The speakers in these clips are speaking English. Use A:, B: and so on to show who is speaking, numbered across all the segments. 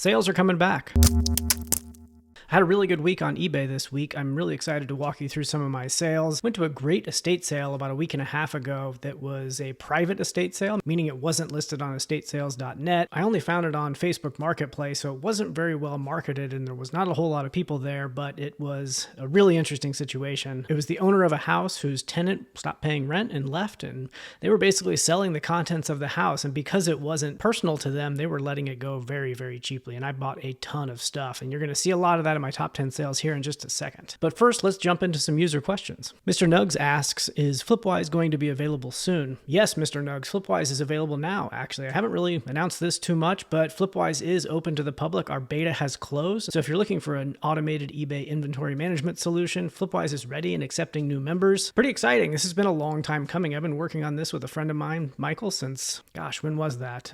A: Sales are coming back. I had a really good week on eBay this week. I'm really excited to walk you through some of my sales. Went to a great estate sale about a week and a half ago that was a private estate sale, meaning it wasn't listed on estatesales.net. I only found it on Facebook Marketplace, so it wasn't very well marketed and there was not a whole lot of people there, but it was a really interesting situation. It was the owner of a house whose tenant stopped paying rent and left, and they were basically selling the contents of the house, and because it wasn't personal to them, they were letting it go very, very cheaply, and I bought a ton of stuff, and you're going to see a lot of that my top 10 sales here in just a second. But first, let's jump into some user questions. Mr. Nugs asks, is Flipwise going to be available soon? Yes, Mr. Nugs, Flipwise is available now, actually. I haven't really announced this too much, but Flipwise is open to the public. Our beta has closed. So if you're looking for an automated eBay inventory management solution, Flipwise is ready and accepting new members. Pretty exciting. This has been a long time coming. I've been working on this with a friend of mine, Michael, since, gosh, when was that?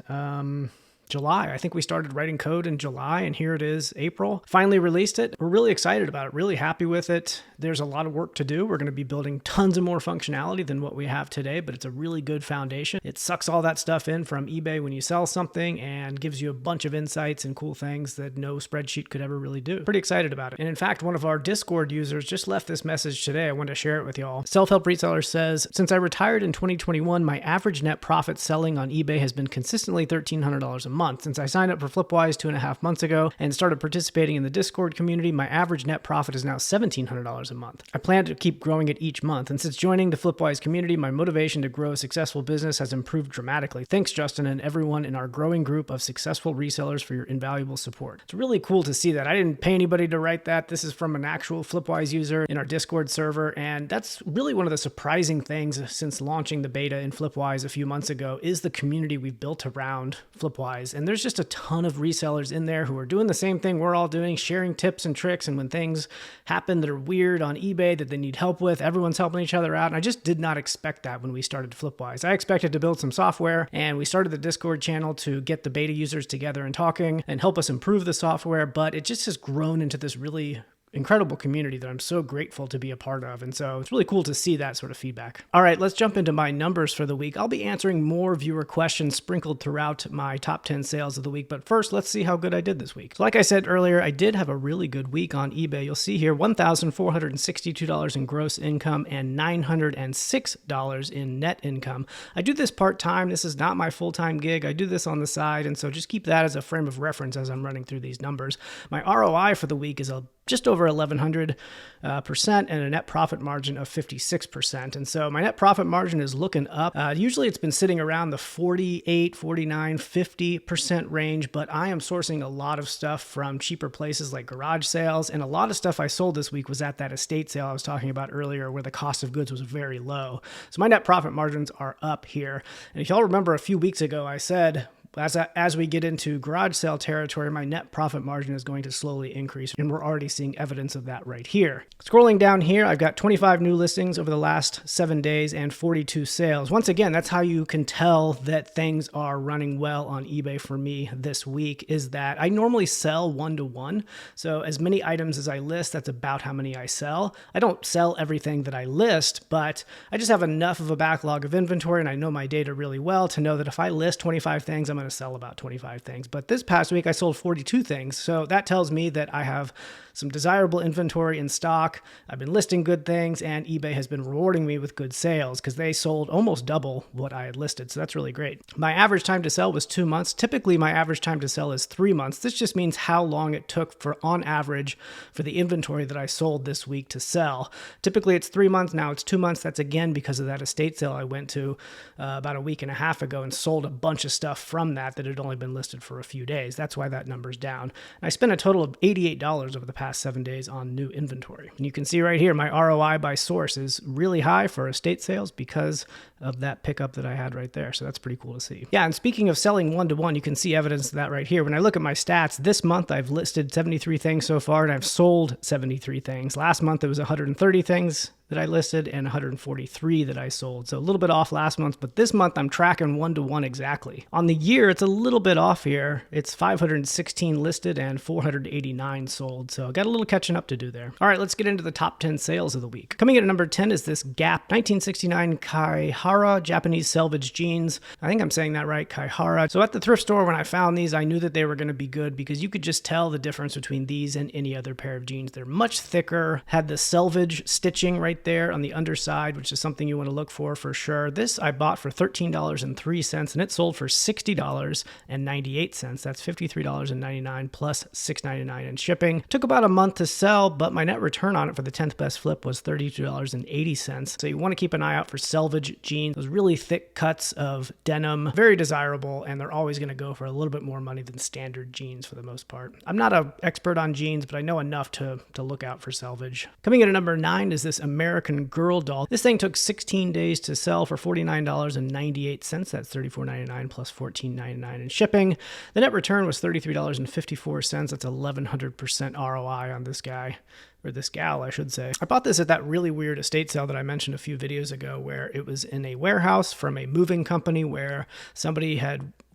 A: July. I think we started writing code in July, and here it is, April. Finally released it. We're really excited about it, really happy with it. There's a lot of work to do. We're going to be building tons of more functionality than what we have today, but it's a really good foundation. It sucks all that stuff in from eBay when you sell something and gives you a bunch of insights and cool things that no spreadsheet could ever really do. Pretty excited about it. And in fact, one of our Discord users just left this message today. I wanted to share it with y'all. Self-Help Reseller says, since I retired in 2021, my average net profit selling on eBay has been consistently $1,300 a month. Since I signed up for Flipwise 2.5 months ago and started participating in the Discord community, my average net profit is now $1,700 a month. I plan to keep growing it each month, and since joining the Flipwise community, my motivation to grow a successful business has improved dramatically. Thanks, Justin, and everyone in our growing group of successful resellers for your invaluable support. It's really cool to see that. I didn't pay anybody to write that. This is from an actual Flipwise user in our Discord server, and that's really one of the surprising things since launching the beta in Flipwise a few months ago is the community we've built around Flipwise. And there's just a ton of resellers in there who are doing the same thing we're all doing, sharing tips and tricks, and when things happen that are weird on eBay that they need help with, everyone's helping each other out. And I just did not expect that when we started Flipwise. I expected to build some software, and we started the Discord channel to get the beta users together and talking and help us improve the software, but it just has grown into this really incredible community that I'm so grateful to be a part of. And so it's really cool to see that sort of feedback. All right, let's jump into my numbers for the week. I'll be answering more viewer questions sprinkled throughout my top 10 sales of the week. But first, let's see how good I did this week. So like I said earlier, I did have a really good week on eBay. You'll see here $1,462 in gross income and $906 in net income. I do this part-time. This is not my full-time gig. I do this on the side. And so just keep that as a frame of reference as I'm running through these numbers. My ROI for the week is just over 1,100% and a net profit margin of 56%. And so my net profit margin is looking up. Usually it's been sitting around the 48, 49, 50% range, but I am sourcing a lot of stuff from cheaper places like garage sales. And a lot of stuff I sold this week was at that estate sale I was talking about earlier where the cost of goods was very low. So my net profit margins are up here. And if y'all remember a few weeks ago, I said, as we get into garage sale territory, my net profit margin is going to slowly increase, and we're already seeing evidence of that right here. Scrolling down here, I've got 25 new listings over the last 7 days and 42 sales. Once again, that's how you can tell that things are running well on eBay for me this week, is that I normally sell 1-to-1. So as many items as I list, that's about how many I sell. I don't sell everything that I list, but I just have enough of a backlog of inventory, and I know my data really well to know that if I list 25 things, I'm going to sell about 25 things. But this past week I sold 42 things. So that tells me that I have some desirable inventory in stock. I've been listing good things, and eBay has been rewarding me with good sales because they sold almost double what I had listed. So that's really great. My average time to sell was 2 months. Typically my average time to sell is 3 months. This just means how long it took for, on average, for the inventory that I sold this week to sell. Typically it's 3 months. Now it's 2 months. That's again because of that estate sale I went to about a week and a half ago and sold a bunch of stuff from that had only been listed for a few days. That's why that number's down. And I spent a total of $88 over the past 7 days on new inventory. And you can see right here, my ROI by source is really high for estate sales because of that pickup that I had right there. So that's pretty cool to see. Yeah, and speaking of selling 1-to-1, you can see evidence of that right here. When I look at my stats, this month I've listed 73 things so far, and I've sold 73 things. Last month it was 130 things. that I listed and 143 that I sold. So a little bit off last month, but this month I'm tracking 1-to-1 exactly. On the year, it's a little bit off here. It's 516 listed and 489 sold. So got a little catching up to do there. All right, let's get into the top 10 sales of the week. Coming in at number 10 is this Gap 1969 Kaihara Japanese selvage jeans. I think I'm saying that right, Kaihara. So at the thrift store when I found these, I knew that they were going to be good because you could just tell the difference between these and any other pair of jeans. They're much thicker, had the selvage stitching right there on the underside, which is something you want to look for sure. This I bought for $13.03 and it sold for $60.98. That's $53.99 plus $6.99 in shipping. Took about a month to sell, but my net return on it for the 10th best flip was $32.80. So you want to keep an eye out for selvage jeans, those really thick cuts of denim, very desirable, and they're always going to go for a little bit more money than standard jeans for the most part. I'm not an expert on jeans, but I know enough to look out for selvage. Coming in at number 9 is this American Girl doll. This thing took 16 days to sell for $49.98. That's $34.99 plus $14.99 in shipping. The net return was $33.54. That's 1100% ROI on this guy. Or this gal, I should say. I bought this at that really weird estate sale that I mentioned a few videos ago where it was in a warehouse from a moving company where somebody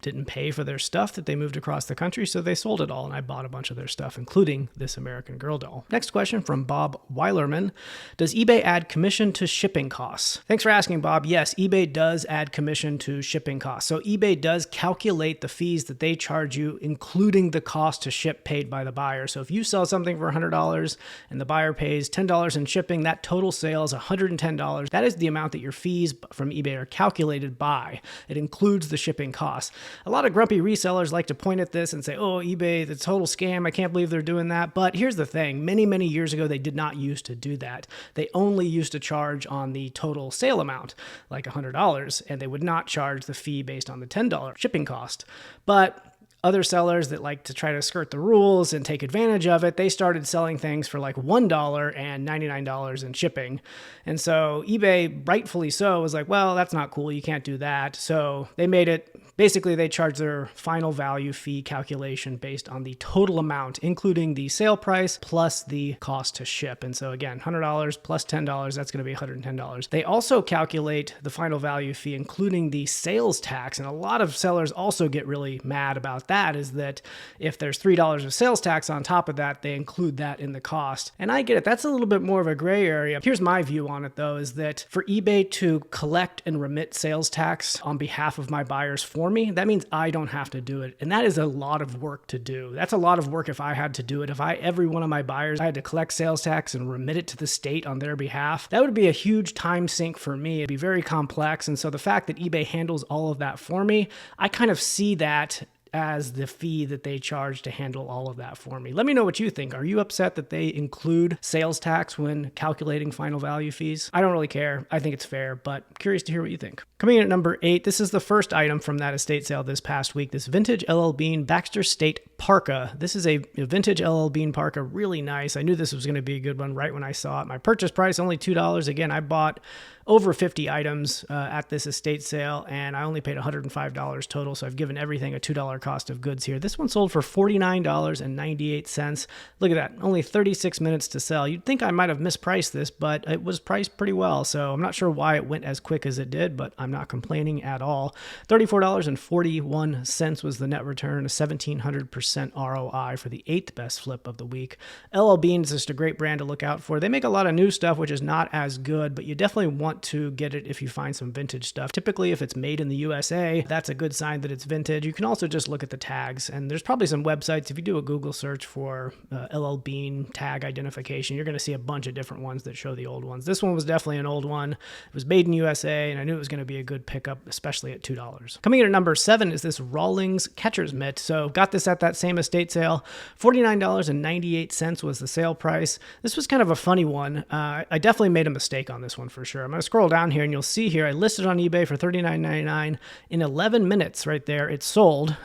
A: didn't pay for their stuff that they moved across the country, so they sold it all, and I bought a bunch of their stuff, including this American Girl doll. Next question from Bob Weilerman. Does eBay add commission to shipping costs? Thanks for asking, Bob. Yes, eBay does add commission to shipping costs. So eBay does calculate the fees that they charge you, including the cost to ship paid by the buyer. So if you sell something for $100 and the buyer pays $10 in shipping, that total sale is $110. That is the amount that your fees from eBay are calculated by. It includes the shipping costs. A lot of grumpy resellers like to point at this and say, oh, eBay, the total scam. I can't believe they're doing that. But here's the thing. Many, many years ago, they did not used to do that. They only used to charge on the total sale amount, like $100, and they would not charge the fee based on the $10 shipping cost. But other sellers that like to try to skirt the rules and take advantage of it, they started selling things for like $1 and $99 in shipping. And so eBay, rightfully so, was like, well, that's not cool. You can't do that. So they made it, basically they charge their final value fee calculation based on the total amount, including the sale price plus the cost to ship. And so again, $100 plus $10, that's going to be $110. They also calculate the final value fee, including the sales tax. And a lot of sellers also get really mad about that, is that if there's $3 of sales tax on top of that, they include that in the cost. And I get it. That's a little bit more of a gray area. Here's my view on it, though, is that for eBay to collect and remit sales tax on behalf of my buyers for me, that means I don't have to do it. And that is a lot of work to do. That's a lot of work if I had to do it. If every one of my buyers, I had to collect sales tax and remit it to the state on their behalf, that would be a huge time sink for me. It'd be very complex. And so the fact that eBay handles all of that for me, I kind of see that as the fee that they charge to handle all of that for me. Let me know what you think. Are you upset that they include sales tax when calculating final value fees? I don't really care. I think it's fair, but curious to hear what you think. Coming in at number 8, this is the first item from that estate sale this past week, this vintage LL Bean Baxter State parka. This is a vintage LL Bean parka, really nice. I knew this was going to be a good one right when I saw it. My purchase price, only $2. Again, I bought over 50 items at this estate sale, and I only paid $105 total, so I've given everything a $2 cost of goods here. This one sold for $49.98. Look at that, only 36 minutes to sell. You'd think I might have mispriced this, but it was priced pretty well, so I'm not sure why it went as quick as it did, but I'm not complaining at all. $34.41 was the net return, a 1,700% ROI for the 8th best flip of the week. LL Bean is just a great brand to look out for. They make a lot of new stuff, which is not as good, but you definitely want to get it if you find some vintage stuff. Typically, if it's made in the USA, that's a good sign that it's vintage. You can also just look at the tags, and there's probably some websites. If you do a Google search for LL Bean tag identification, you're going to see a bunch of different ones that show the old ones. This one was definitely an old one. It was made in USA, and I knew it was going to be a good pickup, especially at $2. Coming in at number 7 is this Rawlings catcher's mitt. So got this at that same estate sale. $49.98 was the sale price. This was kind of a funny one. I definitely made a mistake on this one for sure. I'm going to scroll down here and you'll see here I listed on eBay for $39.99. In 11 minutes right there, it sold.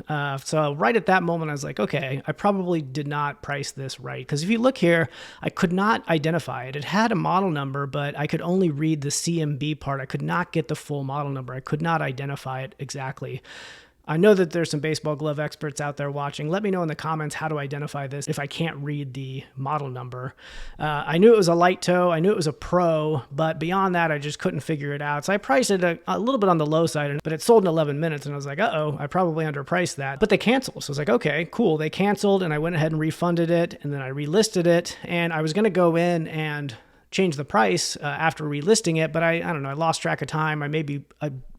A: So right at that moment, I was like, okay, I probably did not price this right. Because if you look here, I could not identify it. It had a model number, but I could only read the CMB part. I could not get the full model number. I could not identify it exactly. I know that there's some baseball glove experts out there watching. Let me know in the comments how to identify this if I can't read the model number. I knew it was a light toe. I knew it was a pro, but beyond that, I just couldn't figure it out. So I priced it a little bit on the low side, but it sold in 11 minutes. And I was like, uh-oh, I probably underpriced that. But they canceled. So I was like, okay, cool. They canceled, and I went ahead and refunded it, and then I relisted it. And I was going to go in and change the price after relisting it, but I don't know, I lost track of time.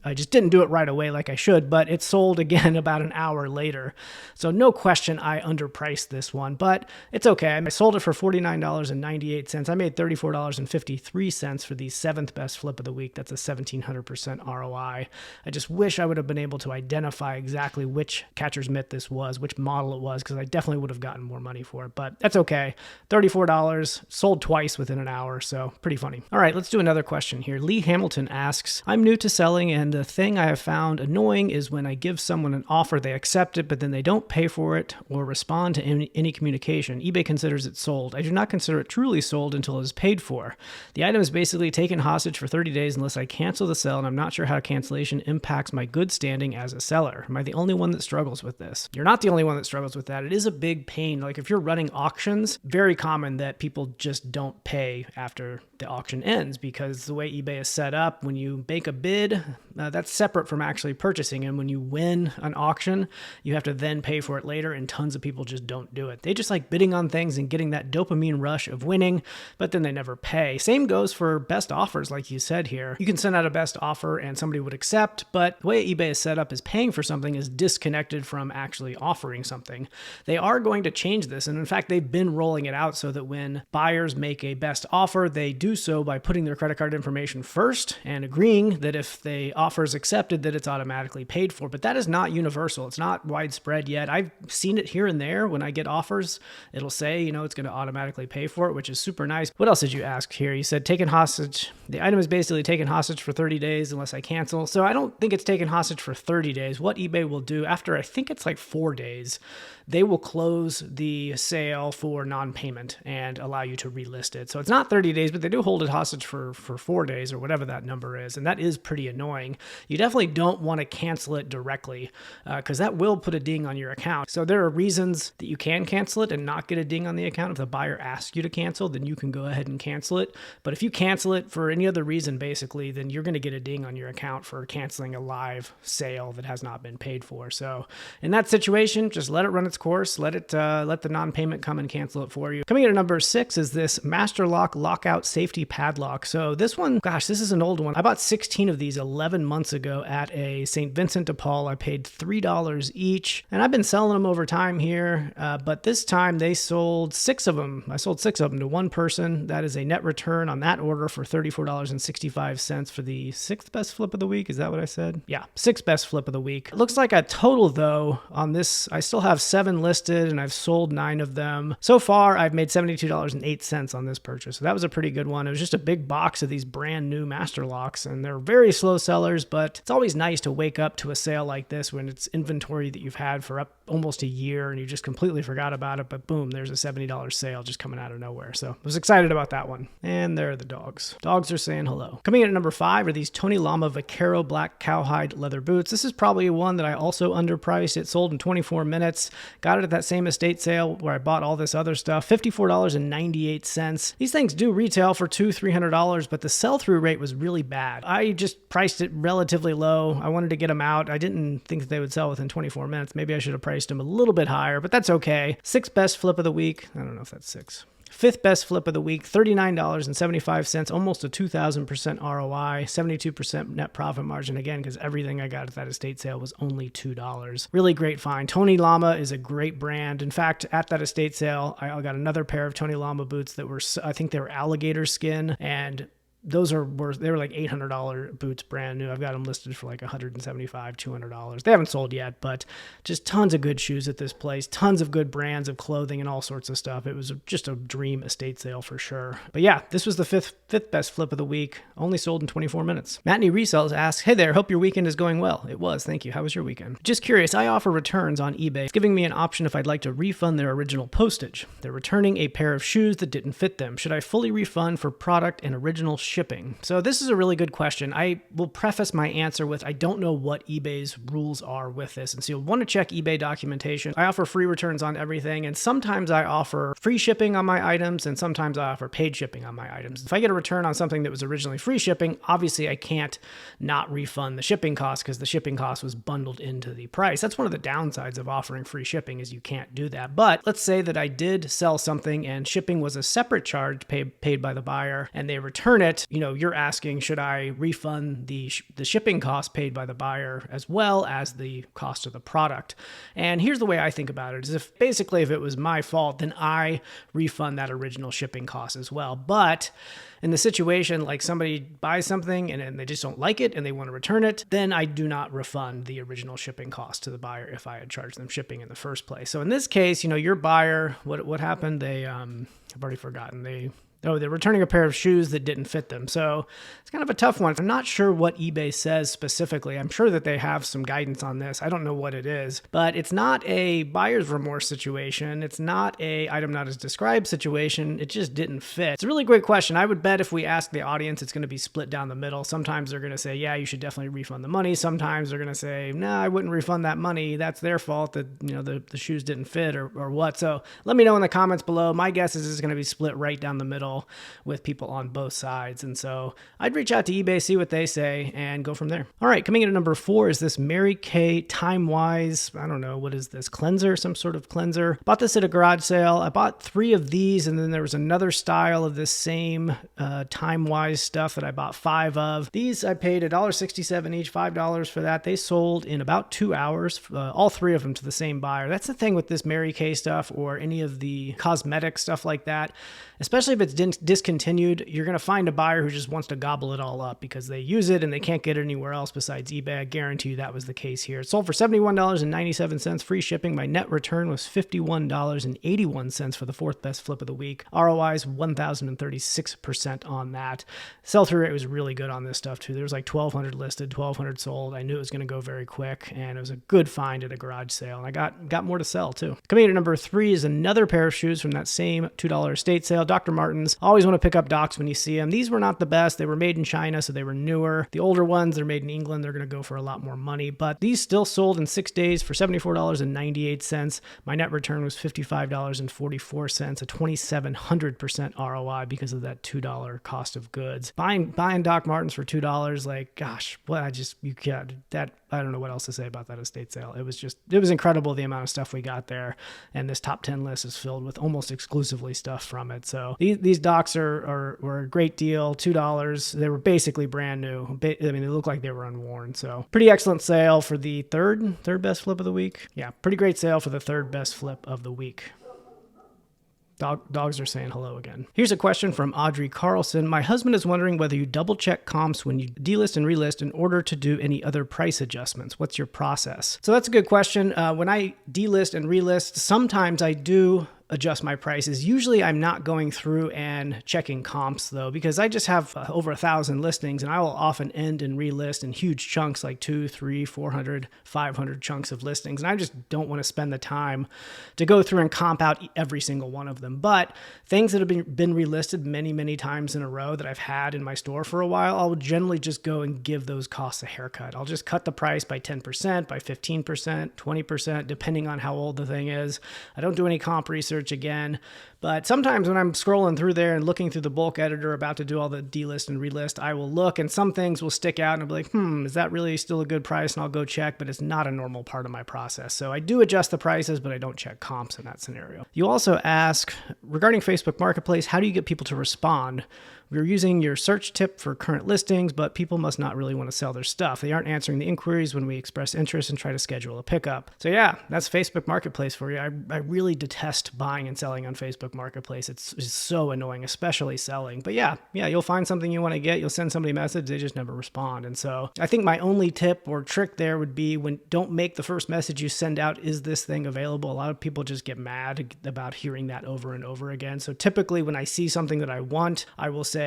A: I just didn't do it right away like I should, but it sold again about an hour later. So no question I underpriced this one, but it's okay. I sold it for $49.98. I made $34.53 for the 7th best flip of the week. That's a 1,700% ROI. I just wish I would have been able to identify exactly which catcher's mitt this was, which model it was, because I definitely would have gotten more money for it, but that's okay. $34, sold twice within an hour, so pretty funny. All right, let's do another question here. Lee Hamilton asks, I'm new to selling, and the thing I have found annoying is when I give someone an offer, they accept it, but then they don't pay for it or respond to any communication. eBay considers it sold. I do not consider it truly sold until it is paid for. The item is basically taken hostage for 30 days unless I cancel the sale, and I'm not sure how cancellation impacts my good standing as a seller. Am I the only one that struggles with this? You're not the only one that struggles with that. It is a big pain. Like if you're running auctions, very common that people just don't pay after the auction ends, because the way eBay is set up, when you make a bid, that's separate from actually purchasing. And when you win an auction, you have to then pay for it later, and tons of people just don't do it. They just like bidding on things and getting that dopamine rush of winning, but then they never pay. Same goes for best offers, like you said here. You can send out a best offer and somebody would accept, but the way eBay is set up is paying for something is disconnected from actually offering something. They are going to change this, and in fact, they've been rolling it out so that when buyers make a best offer, they do so by putting their credit card information first and agreeing that if the offer is accepted, that it's automatically paid for. But that is not universal. It's not widespread yet. I've seen it here and there when I get offers. It'll say, it's going to automatically pay for it, which is super nice. What else did you ask here? You said taken hostage. The item is basically taken hostage for 30 days unless I cancel. So I don't think it's taken hostage for 30 days. What eBay will do after, I think it's like 4 days, they will close the sale for non-payment and allow you to relist it. So it's not 30 days, but they do hold it hostage for 4 days or whatever that number is. And that is pretty annoying. You definitely don't want to cancel it directly because that will put a ding on your account. So there are reasons that you can cancel it and not get a ding on the account. If the buyer asks you to cancel, then you can go ahead and cancel it. But if you cancel it for any other reason, basically, then you're going to get a ding on your account for canceling a live sale that has not been paid for. So in that situation, just let it run its course. Let the non-payment come and cancel it for you. Coming in at number 6 is this Master Lock Lockout Safety Padlock. So this one, gosh, this is an old one. I bought 16 of these 11 months ago at a St. Vincent de Paul. I paid $3 each, and I've been selling them over time here, but this time they sold 6 of them. I sold 6 of them to one person. That is a net return on that order for $34.65 for the 6th best flip of the week. Is that what I said? Yeah, 6th best flip of the week. It looks like a total, though, on this, I still have 7 listed, and I've sold 9 of them. So far, I've made $72.08 on this purchase. So that was a pretty good one. It was just a big box of these brand new master locks, and they're very slow sellers, but it's always nice to wake up to a sale like this when it's inventory that you've had for almost a year and you just completely forgot about it, but boom, there's a $70 sale just coming out of nowhere. So I was excited about that one. And there are the dogs. Dogs are saying hello. Coming in at number 5 are these Tony Lama Vaquero black cowhide leather boots. This is probably one that I also underpriced. It sold in 24 minutes. Got it at that same estate sale where I bought all this other stuff, $54.98. These things do retail for $200-$300, but the sell-through rate was really bad. I just priced it relatively low. I wanted to get them out. I didn't think that they would sell within 24 minutes. Maybe I should have priced them a little bit higher, but that's okay. 6th best flip of the week. I don't know if that's 6. 5th best flip of the week, $39.75, almost a 2,000% ROI, 72% net profit margin again, because everything I got at that estate sale was only $2. Really great find. Tony Lama is a great brand. In fact, at that estate sale, I got another pair of Tony Lama boots that were, I think they were alligator skin, and they were like $800 boots brand new. I've got them listed for like $175, $200. They haven't sold yet, but just tons of good shoes at this place, tons of good brands of clothing and all sorts of stuff. It was just a dream estate sale for sure. But yeah, this was the fifth best flip of the week, only sold in 24 minutes. Matney Resells asks, hey there, hope your weekend is going well. It was, thank you. How was your weekend? Just curious, I offer returns on eBay. It's giving me an option if I'd like to refund their original postage. They're returning a pair of shoes that didn't fit them. Should I fully refund for product and original shipping? So this is a really good question. I will preface my answer with I don't know what eBay's rules are with this. And so you'll want to check eBay documentation. I offer free returns on everything. And sometimes I offer free shipping on my items, and sometimes I offer paid shipping on my items. If I get a return on something that was originally free shipping, obviously I can't not refund the shipping cost because the shipping cost was bundled into the price. That's one of the downsides of offering free shipping is you can't do that. But let's say that I did sell something and shipping was a separate charge paid by the buyer and they return it. You're asking, should I refund the shipping cost paid by the buyer as well as the cost of the product? And here's the way I think about it is if it was my fault, then I refund that original shipping cost as well. But in the situation like somebody buys something and they just don't like it and they want to return it, then I do not refund the original shipping cost to the buyer if I had charged them shipping in the first place. So in this case, your buyer, what happened? I've already forgotten. They're returning a pair of shoes that didn't fit them. So it's kind of a tough one. I'm not sure what eBay says specifically. I'm sure that they have some guidance on this. I don't know what it is, but it's not a buyer's remorse situation. It's not a item not as described situation. It just didn't fit. It's a really great question. I would bet if we ask the audience, it's going to be split down the middle. Sometimes they're going to say, yeah, you should definitely refund the money. Sometimes they're going to say, no, I wouldn't refund that money. That's their fault that, the shoes didn't fit or what. So let me know in the comments below. My guess is it's going to be split right down the middle with people on both sides. And so I'd reach out to eBay, see what they say, and go from there. All right, coming in at number 4 is this Mary Kay Time-Wise, I don't know, what is this, cleanser, some sort of cleanser. Bought this at a garage sale. I bought 3 of these, and then there was another style of this same Time-Wise stuff that I bought 5 of. These I paid $1.67 each, $5 for that. They sold in about 2 hours, all 3 of them to the same buyer. That's the thing with this Mary Kay stuff or any of the cosmetic stuff like that. Especially if it's discontinued, you're going to find a buyer who just wants to gobble it all up because they use it and they can't get it anywhere else besides eBay. I guarantee you that was the case here. It sold for $71.97, free shipping. My net return was $51.81 for the 4th best flip of the week. ROI is 1,036% on that. Sell-through rate was really good on this stuff too. There was like 1,200 listed, 1,200 sold. I knew it was going to go very quick, and it was a good find at a garage sale. And I got more to sell too. Coming in at number 3 is another pair of shoes from that same $2 estate sale. Dr. Martens. Always want to pick up Docs when you see them. These were not the best. They were made in China, so they were newer. The older ones, they're made in England. They're going to go for a lot more money, but these still sold in 6 days for $74.98. My net return was $55.44, a 2,700% ROI because of that $2 cost of goods. Buying Doc Martens for $2, like, gosh, you can't, that, I don't know what else to say about that estate sale. It was incredible the amount of stuff we got there, and this top 10 list is filled with almost exclusively stuff from it. So these Docs were a great deal, $2. They were basically brand new. They look like they were unworn. So pretty excellent sale for the third best flip of the week. Yeah, pretty great sale for the 3rd best flip of the week. Dogs are saying hello again. Here's a question from Audrey Carlson. My husband is wondering whether you double check comps when you delist and relist in order to do any other price adjustments. What's your process? So that's a good question. When I delist and relist, sometimes I do adjust my prices. Usually I'm not going through and checking comps though, because I just have over 1,000 listings, and I will often end and relist in huge chunks like 200, 300, 400, 500 chunks of listings. And I just don't want to spend the time to go through and comp out every single one of them. But things that have been relisted many, many times in a row that I've had in my store for a while, I'll generally just go and give those costs a haircut. I'll just cut the price by 10%, by 15%, 20%, depending on how old the thing is. I don't do any comp research again, but sometimes when I'm scrolling through there and looking through the bulk editor about to do all the delist and relist, I will look and some things will stick out and I'll be like, is that really still a good price? And I'll go check, but it's not a normal part of my process. So I do adjust the prices, but I don't check comps in that scenario. You also ask, regarding Facebook Marketplace, how do you get people to respond? We're using your search tip for current listings, but people must not really want to sell their stuff. They aren't answering the inquiries when we express interest and try to schedule a pickup. So yeah, that's Facebook Marketplace for you. I really detest buying and selling on Facebook Marketplace. It's so annoying, especially selling. But yeah, you'll find something you want to get. You'll send somebody a message. They just never respond. And so I think my only tip or trick there would be don't make the first message you send out, is this thing available? A lot of people just get mad about hearing that over and over again. So typically when I see something that I want, I will say,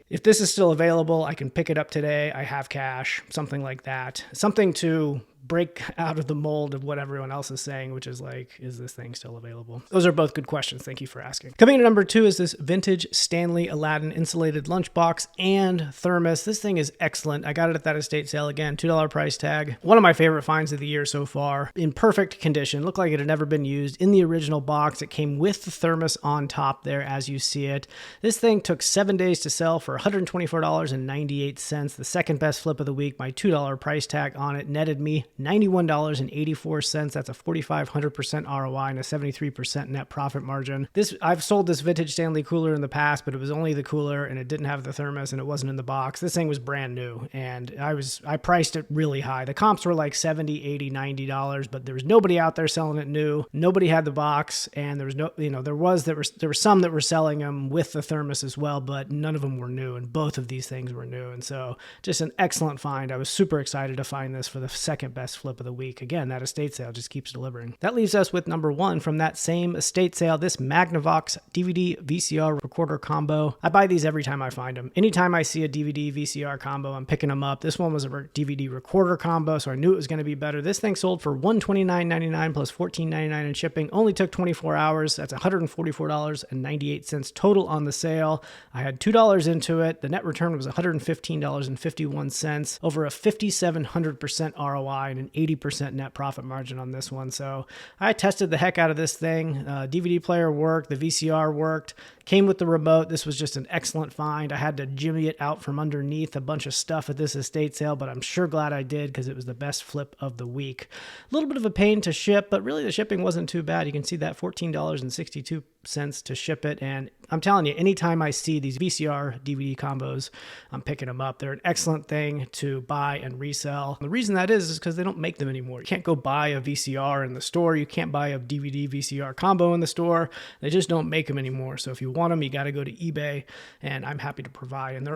A: if this is still available, I can pick it up today. I have cash, something like that. Something to break out of the mold of what everyone else is saying, which is like, is this thing still available? Those are both good questions. Thank you for asking. Coming in at number 2 is this vintage Stanley Aladdin insulated lunchbox and thermos. This thing is excellent. I got it at that estate sale again, $2 price tag. One of my favorite finds of the year so far. In perfect condition, looked like it had never been used. In the original box, it came with the thermos on top there as you see it. This thing took 7 days to sell for $124.98. The second best flip of the week. My $2 price tag on it netted me $91.84. That's a 4,500% ROI and a 73% net profit margin. I've sold this vintage Stanley cooler in the past, but it was only the cooler and it didn't have the thermos and it wasn't in the box. This thing was brand new and I priced it really high. The comps were like $70, $80, $90, but there was nobody out there selling it new. Nobody had the box, and there was no, there were some that were selling them with the thermos as well, but none of them were new, and both of these things were new. And so just an excellent find. I was super excited to find this for the second best flip of the week. Again, that estate sale just keeps delivering. That leaves us with number 1 from that same estate sale, this Magnavox DVD VCR recorder combo. I buy these every time I find them. Anytime I see a DVD VCR combo, I'm picking them up. This one was a DVD recorder combo, so I knew it was going to be better. This thing sold for $129.99 plus $14.99 in shipping. Only took 24 hours. That's $144.98 total on the sale. I had $2 into it. The net return was $115.51, over a 5,700% ROI and an 80% net profit margin on this one. So I tested the heck out of this thing. DVD player worked. The VCR worked. Came with the remote. This was just an excellent find. I had to jimmy it out from underneath a bunch of stuff at this estate sale, but I'm sure glad I did because it was the best flip of the week. A little bit of a pain to ship, but really the shipping wasn't too bad. You can see that $14.62 to ship it. And I'm telling you, anytime I see these VCR DVD combos, I'm picking them up. They're an excellent thing to buy and resell. The reason that is because they don't make them anymore. You can't go buy a VCR in the store. You can't buy a DVD VCR combo in the store. They just don't make them anymore. So if you want them, you got to go to eBay, and I'm happy to provide. And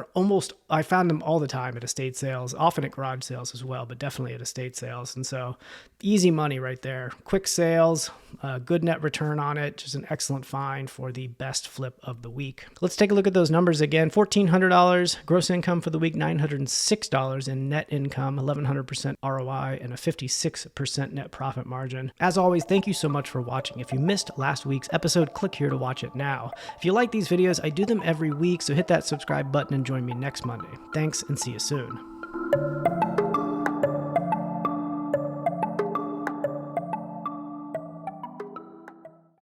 A: I found them all the time at estate sales, often at garage sales as well, but definitely at estate sales. And so easy money right there. Quick sales, good net return on it. Just an excellent find for the best flip of the week. Let's take a look at those numbers again. $1,400 gross income for the week, $906 in net income, 1,100% ROI, and a 56% net profit margin. As always, thank you so much for watching. If you missed last week's episode, click here to watch it now. If you like these videos, I do them every week, so hit that subscribe button and join me next Monday. Thanks, and see you soon.